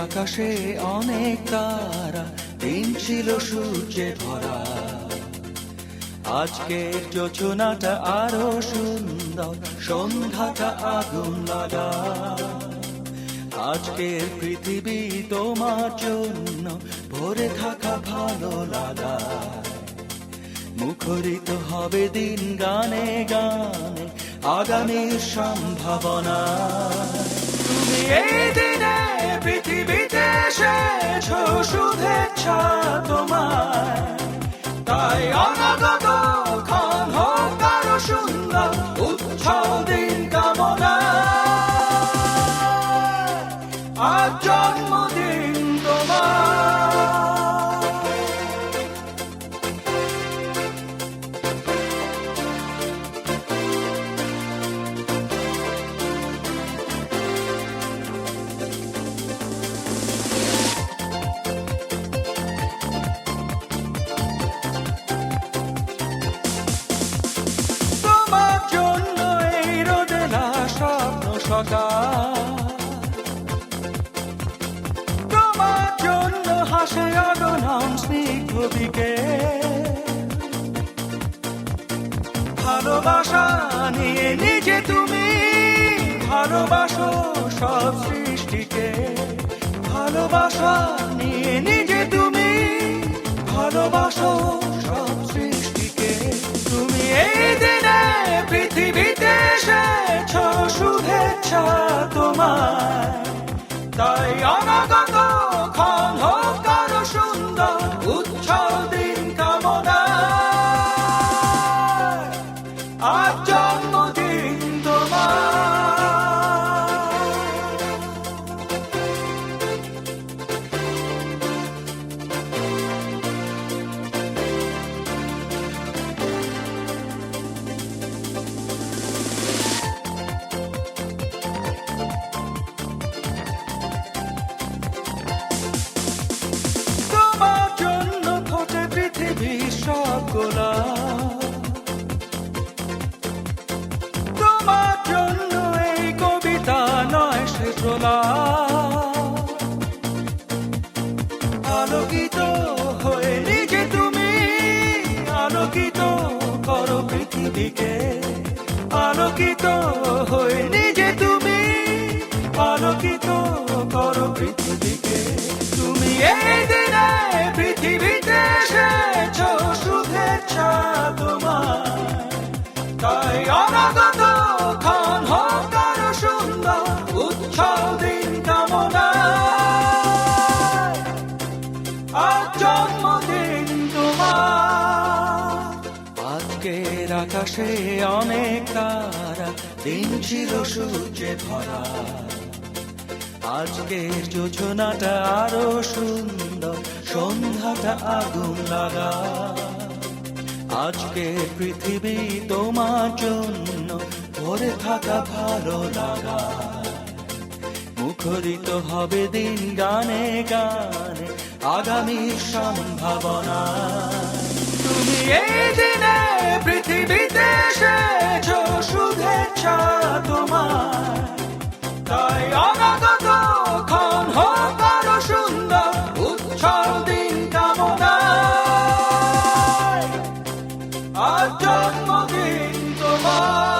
আকাশে অনেক তারা, দিন ছিল সূর্যে ভরা। আজকের যোজনাটা আরো সুন্দর, সন্ধ্যাটা আগুন লাগা। আজকের পৃথিবী তোমার জন্য ভরে থাকা ভালো লাগা। মুখরিত হবে দিন গানে গানে, আগামীর সম্ভাবনা। তুমি এই দিনে পৃথিবীতে এসেছো, শুভেচ্ছা তোমায়। তাই অনাগত ক্ষণ হোক আরো সুন্দর, উৎসব দিন কামনা। আজ জন্মদিন তোমার। তোমার জন্য হাসে অগণন স্নিগ্ধ বিকেল। ভালোবাসা নিয়ে নিজে তুমি ভালোবাসো সব সৃষ্টিকে। ভালোবাসা নিয়ে নিজে তুমি ভালোবাসো সব সৃষ্টিকে। তুমি এই দিনে পৃথিবীতে এসেছো, শুভেচ্ছা তোমায়। তাই অনাগত ক্ষণ হোক আরো সুন্দর, উৎসব দিন কামনা। আজ জন্মদিন তোমার। তোমার জন্য এই কবিতা নয় শেষ আলোকিত হয়ে নিজে তুমি আলোকিত করো পৃথিবীকে। আলোকিত হয়ে নিজে তুমি আলোকিত করো পৃথিবীকে। তুমি এই দিনে পৃথিবীতে এসেছো, শুভেচ্ছা তোমার। তাই অনাগত ক্ষণ হোক আরো সুন্দর, উৎসব দিন কামনা। আজ জন্মদিন তোমার। আজকের আকাশে অনেক তারা, দিন ছিল সূর্যে ভরা। আজকের যোজনাটা আরো সুন্দর, সন্ধ্যাটা আগুন লাগা। আজকের পৃথিবী তোমার জন্য ভরে থাকা ভালো লাগা। মুখরিত হবে দিন গানে গানে, আগামীর সম্ভাবনা। তুমি এই দিনে পৃথিবীতে এসেছো, শুভেচ্ছা তোমার। তাই অনাগত ক্ষণ হোক আরো সুন্দর, উৎসব দিন কামনা। আজ জন্মদিন তোমার।